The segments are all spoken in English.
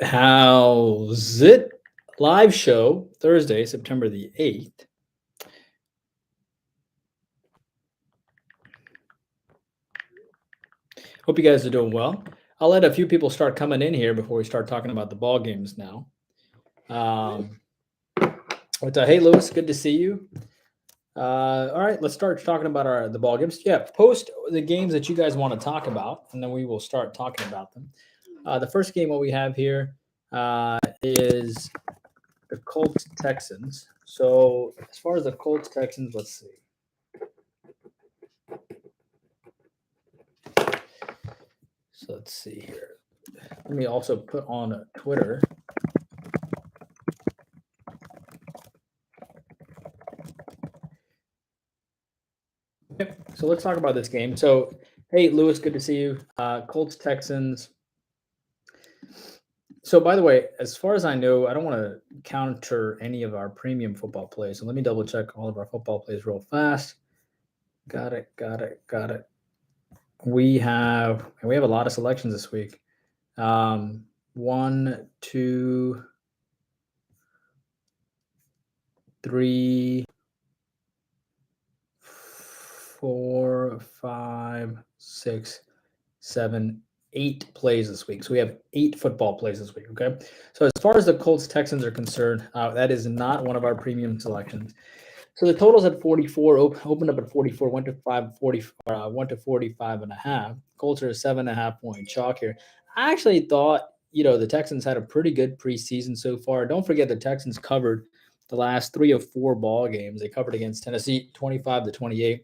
How's it? Live show Thursday, September the 8th. Hope you guys are doing well. I'll let a few people start coming in here before we start talking about the ball games now. Hey, Lewis, good to see you. All right, let's start talking about the ball games. Yeah, post the games that you guys want to talk about, and then we will start talking about them. The first game what we have here is the Colts Texans. So as far as the Colts Texans, let's see. So let's see here. Let me also put on Twitter. Okay, so let's talk about this game. So, hey, Lewis, good to see you. Colts Texans. So, by the way, as far as I know, I don't want to counter any of our premium football plays. So let me double check all of our football plays real fast. Got it. We have a lot of selections this week. 1, 2, 3, 4, 5, 6, 7, 8 plays this week. So we have 8 football plays this week. Okay. So as far as the Colts Texans are concerned, that is not one of our premium selections. So the totals at 44, opened up at 44, went to 45.5. Colts are a 7.5 point chalk here. I actually thought, the Texans had a pretty good preseason so far. Don't forget the Texans covered the last 3 of 4 ball games. They covered against Tennessee 25-28.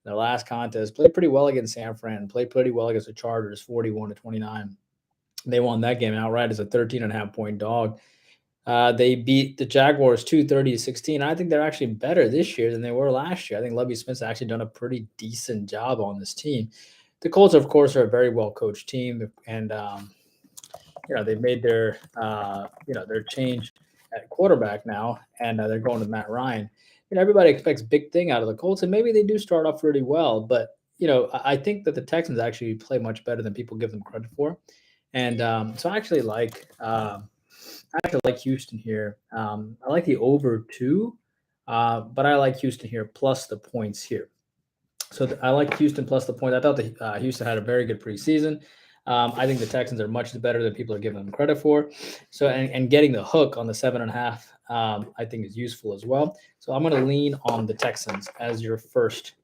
Their last contest, played pretty well against San Fran, played pretty well against the Chargers 41-29. They won that game outright as a 13.5 point dog. They beat the Jaguars 30-16. I think they're actually better this year than they were last year. I think Lovie Smith's actually done a pretty decent job on this team. The Colts, of course, are a very well coached team, and they made their change at quarterback now, and they're going to Matt Ryan. Everybody expects big thing out of the Colts, and maybe they do start off really well, but I think that the Texans actually play much better than people give them credit for, and so I actually like. I actually like Houston here. I like the over 2, but I like Houston here plus the points here. So I like Houston plus the point. I thought that Houston had a very good preseason. I think the Texans are much better than people are giving them credit for. So and getting the hook on the 7.5, I think is useful as well. So I'm going to lean on the Texans as your first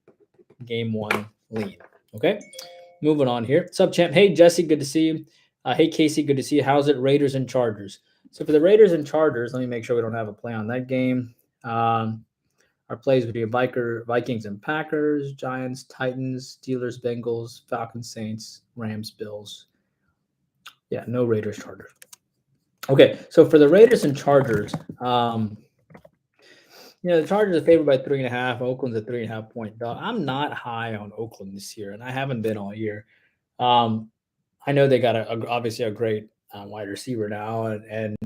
game 1 lean. Okay, moving on here. What's up, champ? Hey, Jesse, good to see you. Hey, Casey, good to see you. How's it, Raiders and Chargers? So for the Raiders and Chargers, let me make sure we don't have a play on that game. Our plays between Vikings and Packers, Giants, Titans, Steelers, Bengals, Falcons, Saints, Rams, Bills. Yeah, no Raiders, Chargers. Okay, so for the Raiders and Chargers, the Chargers are favored by 3.5. Oakland's a 3.5 point dog. I'm not high on Oakland this year, and I haven't been all year. I know they got obviously a great wide receiver now, and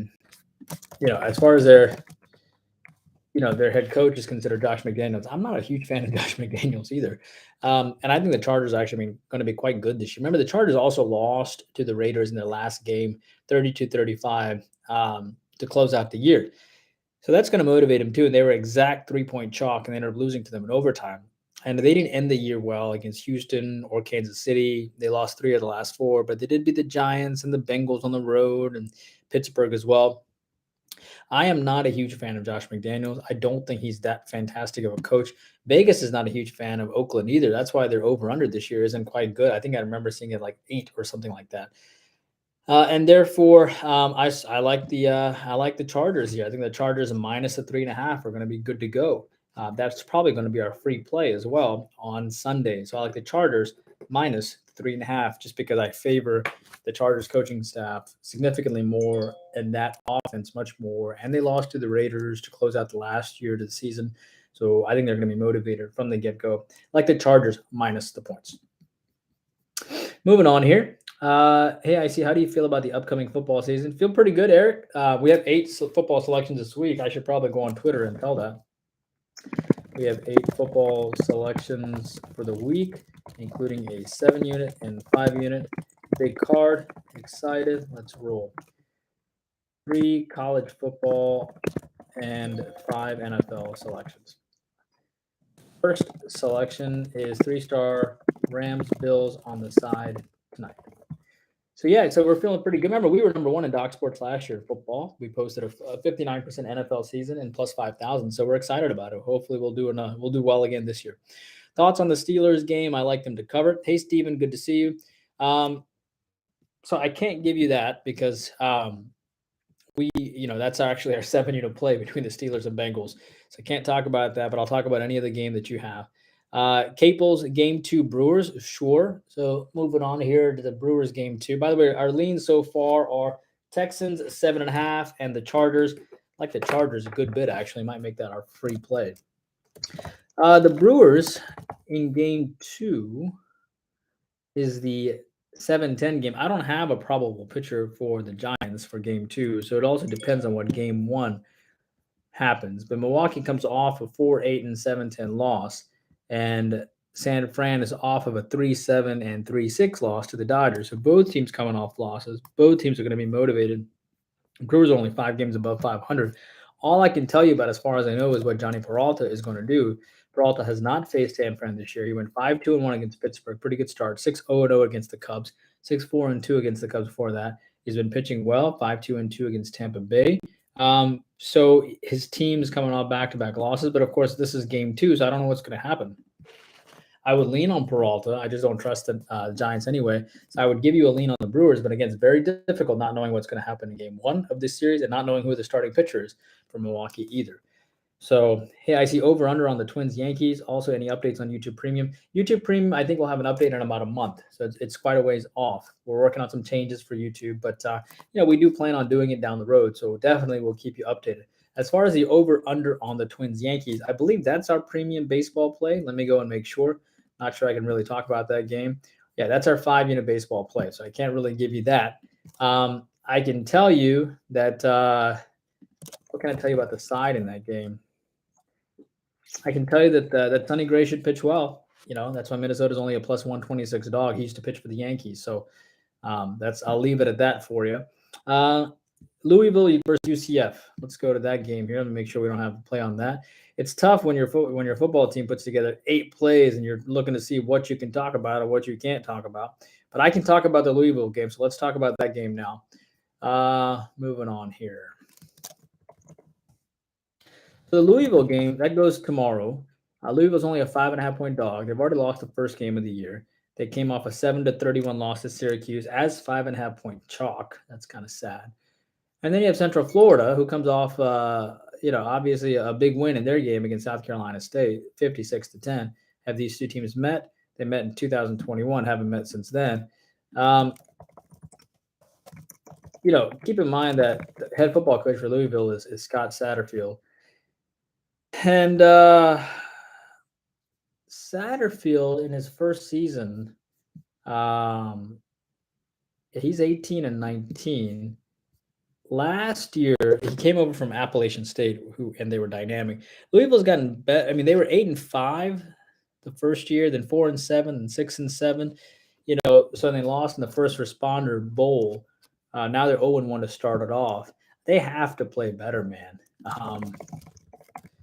as far as their head coach is considered Josh McDaniels. I'm not a huge fan of Josh McDaniels either, and I think the Chargers are actually going to be quite good this year. Remember, the Chargers also lost to the Raiders in their last game, 32-35, to close out the year. So that's going to motivate them too. And they were exact 3-point chalk, and they ended up losing to them in overtime. And they didn't end the year well against Houston or Kansas City. They lost 3 of the last 4, but they did beat the Giants and the Bengals on the road and Pittsburgh as well. I am not a huge fan of Josh McDaniels. I don't think he's that fantastic of a coach. Vegas is not a huge fan of Oakland either. That's why their over-under this year isn't quite good. I think I remember seeing it like 8 or something like that. And therefore, I like the Chargers here. I think the Chargers minus a 3.5 are going to be good to go. That's probably going to be our free play as well on Sunday. So I like the Chargers minus 3.5 just because I favor the Chargers coaching staff significantly more and that offense much more. And they lost to the Raiders to close out the last year to the season. So I think they're going to be motivated from the get-go. Like the Chargers minus the points. Moving on here. Hey, I see. How do you feel about the upcoming football season? Feel pretty good, Eric. We have 8 football selections this week. I should probably go on Twitter and tell that. We have 8 football selections for the week, including a 7-unit and 5-unit. Big card. Excited. Let's roll. 3 college football, and 5 NFL selections. First selection is 3-star Rams Bills on the side tonight. So yeah, so we're feeling pretty good. Remember, we were number one in Doc Sports last year in football. We posted a 59% NFL season and plus 5,000. So we're excited about it. Hopefully, we'll do well again this year. Thoughts on the Steelers game? I like them to cover. Hey, Steven, good to see you. So I can't give you that because that's actually our 7-unit play between the Steelers and Bengals. So I can't talk about that, but I'll talk about any other game that you have. Caples game 2 Brewers, sure. So moving on here to the Brewers game 2. By the way, our leans so far are Texans 7.5 and the Chargers. Like the Chargers a good bit actually. Might make that our free play. The Brewers in game 2 is the 7-10 game. I don't have a probable pitcher for the Giants for game 2, so it also depends on what game 1 happens. But Milwaukee comes off a 4-8 and 7-10 loss, and San Fran is off of a 3-7 and 3-6 loss to the Dodgers. So both teams coming off losses. Both teams are going to be motivated. Brewers are only 5 games above 500. All I can tell you about, as far as I know, is what Johnny Peralta is going to do. Peralta has not faced San Fran this year. He went 5-2-1 against Pittsburgh. Pretty good start. 6-0-0 against the Cubs. 6-4-2 against the Cubs before that. He's been pitching well. 5-2-2 against Tampa Bay. So his team's coming off back-to-back losses. But, of course, this is game 2, so I don't know what's going to happen. I would lean on Peralta. I just don't trust the Giants anyway. So I would give you a lean on the Brewers. But, again, it's very difficult not knowing what's going to happen in game 1 of this series and not knowing who the starting pitcher is for Milwaukee either. So, hey, I see over-under on the Twins-Yankees. Also, any updates on YouTube Premium? YouTube Premium, I think we'll have an update in about a month. So it's quite a ways off. We're working on some changes for YouTube. But, we do plan on doing it down the road. So definitely we'll keep you updated. As far as the over-under on the Twins-Yankees, I believe that's our premium baseball play. Let me go and make sure. Not sure I can really talk about that game. Yeah, that's our 5-unit baseball play. So I can't really give you that. I can tell you that what can I tell you about the side in that game? I can tell you that Sonny Gray should pitch well. That's why Minnesota's only a plus 126 dog. He used to pitch for the Yankees. So I'll leave it at that for you. Louisville versus UCF. Let's go to that game here. Let me make sure we don't have a play on that. It's tough when your football team puts together 8 plays and you're looking to see what you can talk about or what you can't talk about. But I can talk about the Louisville game, so let's talk about that game now. Moving on here. So the Louisville game, that goes tomorrow. Louisville's only a 5.5-point dog. They've already lost the first game of the year. They came off a 7-31 loss to Syracuse as 5.5-point chalk. That's kind of sad. And then you have Central Florida, who comes off, obviously a big win in their game against South Carolina State, 56-10. Have these two teams met? They met in 2021, haven't met since then. Keep in mind that the head football coach for Louisville is Scott Satterfield. And Satterfield in his first season, he's 18-19. Last year, he came over from Appalachian State, and they were dynamic. Louisville's gotten better. I mean, they were 8-5 the first year, then 4-7, and 6-7. So they lost in the First Responder Bowl. Now they're 0-1 to start it off. They have to play better, man.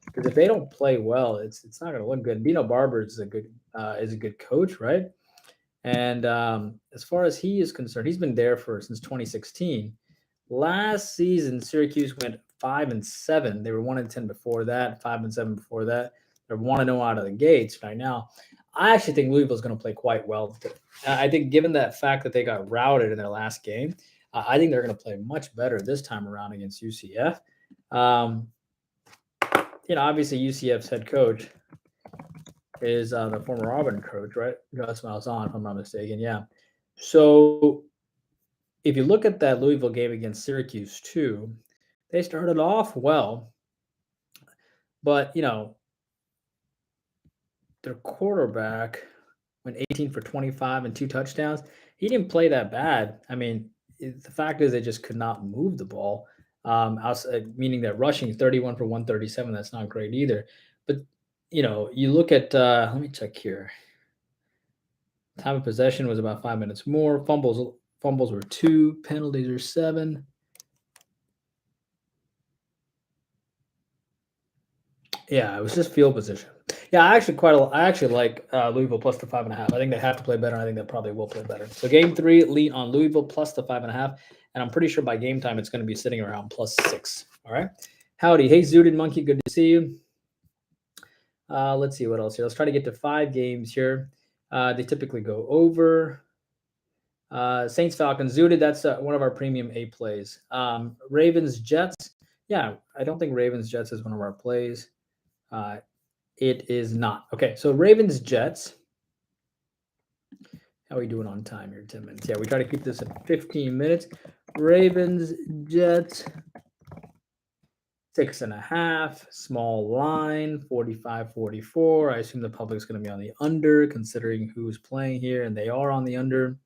Because if they don't play well, it's not going to look good. Dino Barber is a good coach, right? And as far as he is concerned, he's been there since 2016. Last season, Syracuse went 5-7. They were 1-10 before that, 5-7 before that. They're 1-0 out of the gates right now. I actually think Louisville's going to play quite well. I think, given that fact that they got routed in their last game, I think they're going to play much better this time around against UCF. Obviously UCF's head coach is the former Auburn coach, right? Gus Malzahn, if I'm not mistaken. Yeah. So if you look at that Louisville game against Syracuse too, they started off well, but their quarterback went 18 for 25 and 2 touchdowns. He didn't play that bad. I mean, the fact is they just could not move the ball. Meaning that rushing 31 for 137, that's not great either. But you look at let me check here. Time of possession was about 5 minutes more. Fumbles were 2. Penalties are 7. Yeah, it was just field position. Yeah, I actually like Louisville plus the 5.5. I think they have to play better. I think they probably will play better. So game three, lean on Louisville plus the 5.5, and I'm pretty sure by game time it's going to be sitting around plus 6. All right. Howdy, hey Zooted Monkey, good to see you. Let's see what else here. Let's try to get to 5 games here. They typically go over. Saints Falcons Zooted. That's one of our premium A plays. Ravens Jets. Yeah, I don't think Ravens Jets is one of our plays. It is not. Okay, so Ravens Jets. How are we doing on time here? 10 minutes. Yeah, we try to keep this at 15 minutes. Ravens Jets 6.5. Small line 45-44. I assume the public's going to be on the under, considering who's playing here, and they are on the under.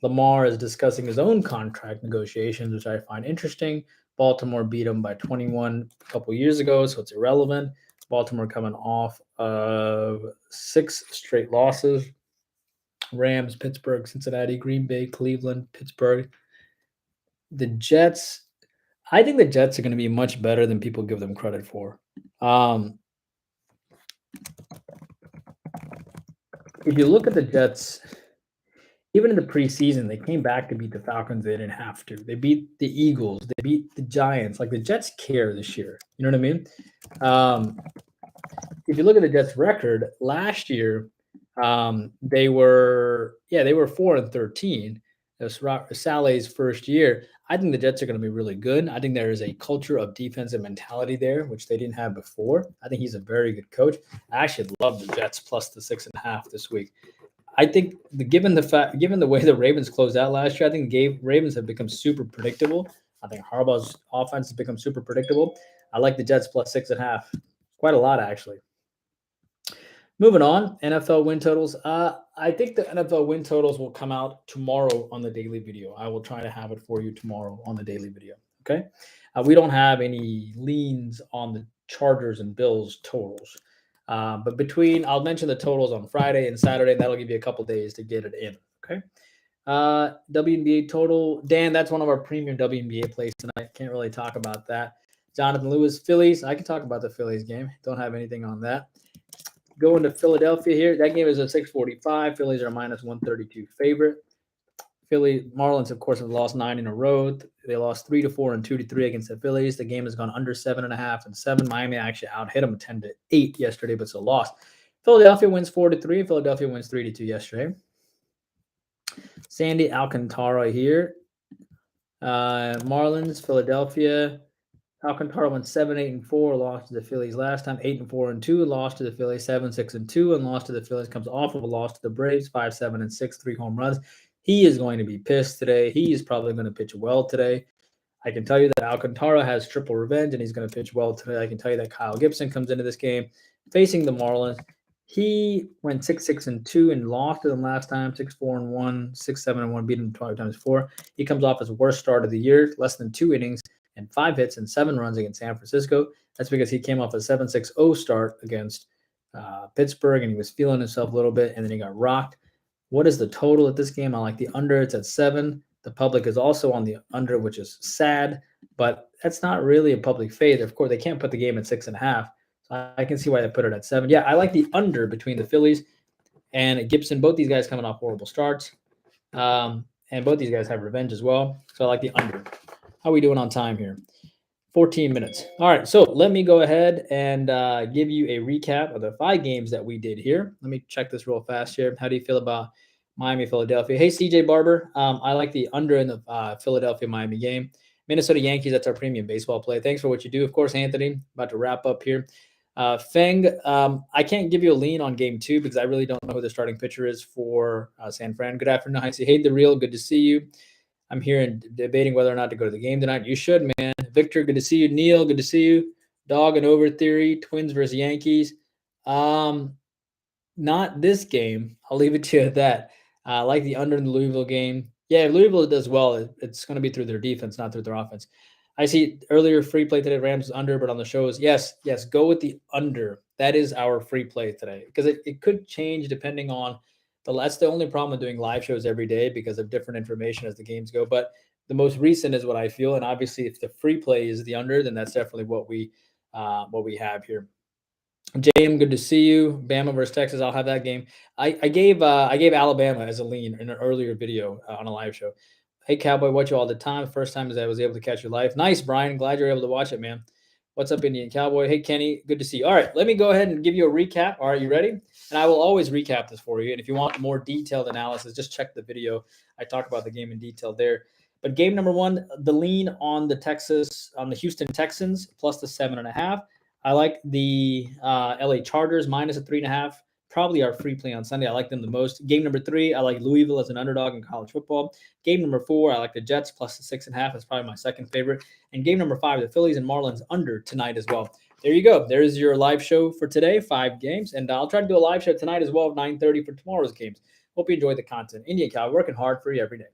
Lamar is discussing his own contract negotiations, which I find interesting. Baltimore beat him by 21 a couple years ago, so it's irrelevant. Baltimore coming off of 6 straight losses. Rams, Pittsburgh, Cincinnati, Green Bay, Cleveland, Pittsburgh. The Jets, I think the Jets are going to be much better than people give them credit for. If you look at the Jets, even in the preseason, they came back to beat the Falcons. They didn't have to. They beat the Eagles. They beat the Giants. Like the Jets care this year. You know what I mean? If you look at the Jets' record last year, they were 4-13. It was Saleh's first year. I think the Jets are going to be really good. I think there is a culture of defensive mentality there, which they didn't have before. I think he's a very good coach. I actually love the Jets plus the 6.5 this week. I think given the way the Ravens closed out last year, I think Ravens have become super predictable. I think Harbaugh's offense has become super predictable. I like the Jets plus 6.5. Quite a lot, actually. Moving on, NFL win totals. I think the NFL win totals will come out tomorrow on the daily video. I will try to have it for you tomorrow on the daily video. Okay. We don't have any leans on the Chargers and Bills totals. But I'll mention the totals on Friday and Saturday. That'll give you a couple days to get it in. Okay. WNBA total. Dan, that's one of our premium WNBA plays tonight. Can't really talk about that. Jonathan Lewis, Phillies. I can talk about the Phillies game. Don't have anything on that. Going to Philadelphia here. That game is a 645. Phillies are minus 132 favorite. Marlins, of course, have lost 9 in a row. They lost 3-4 and 2-3 against the Phillies. The game has gone under 7.5 and 7. Miami actually out hit them 10-8 yesterday, but still lost. Philadelphia wins 4-3. Philadelphia wins 3-2 yesterday. Sandy Alcantara here. Marlins, Philadelphia. Alcantara went 7-8-4, lost to the Phillies last time. 8-4-2, lost to the Phillies. 7-6-2, and lost to the Phillies. Comes off of a loss to the Braves. 5-7-6, 3 home runs. He is going to be pissed today. He is probably going to pitch well today. I can tell you that Alcantara has triple revenge, and he's going to pitch well today. I can tell you that Kyle Gibson comes into this game facing the Marlins. He went 6-6-2 and lost to them last time. 6-4-1, 6-7-1, beat him 12 times 4. He comes off his worst start of the year, less than 2 innings and 5 hits and 7 runs against San Francisco. That's because he came off a 7-6-0 start against Pittsburgh, and he was feeling himself a little bit, and then he got rocked. What is the total at this game? I like the under. It's at 7. The public is also on the under, which is sad, but that's not really a public fade. Of course, they can't put the game at 6.5. So I can see why they put it at 7. Yeah, I like the under between the Phillies and Gibson. Both these guys coming off horrible starts. And both these guys have revenge as well. So I like the under. How are we doing on time here? 14 minutes. All right, so let me go ahead and give you a recap of the 5 games that we did here. Let me check this real fast here. How do you feel about Miami, Philadelphia? Hey, CJ Barber. I like the under in the Philadelphia-Miami game. Minnesota Yankees, that's our premium baseball play. Thanks for what you do. Of course, Anthony, about to wrap up here. Feng, I can't give you a lean on game 2 because I really don't know who the starting pitcher is for San Fran. Good afternoon. I say, hey, the real, good to see you. I'm here and debating whether or not to go to the game tonight. You should, man. Victor, good to see you. Neil, good to see you. Dog and over theory, Twins versus Yankees. Not this game. I'll leave it to you at that. I like the under in the Louisville game. Yeah, if Louisville does well, it's going to be through their defense, not through their offense. I see earlier free play today, Rams is under, but on the shows, yes, go with the under. That is our free play today because it could change depending on that's the only problem with doing live shows every day because of different information as the games go. But the most recent is what I feel. And obviously, if the free play is the under, then that's definitely what we what we have here. JM, good to see you. Bama versus Texas. I'll have that game. I gave Alabama as a lean in an earlier video on a live show. Hey Cowboy, watch you all the time. First time as I was able to catch your live. Nice, Brian. Glad you're able to watch it, man. What's up, Indian Cowboy? Hey Kenny, good to see you. All right, let me go ahead and give you a recap. All right, you ready? And I will always recap this for you. And if you want more detailed analysis, just check the video. I talk about the game in detail there. But game number one, the lean on the Houston Texans plus the 7.5. I like the LA Chargers minus a 3.5. Probably our free play on Sunday. I like them the most. Game number three, I like Louisville as an underdog in college football. Game number four, I like the Jets plus the 6.5. That's probably my second favorite. And game number five, the Phillies and Marlins under tonight as well. There you go. There's your live show for today, 5 games. And I'll try to do a live show tonight as well at 9:30 for tomorrow's games. Hope you enjoyed the content. Indian Cow, working hard for you every day.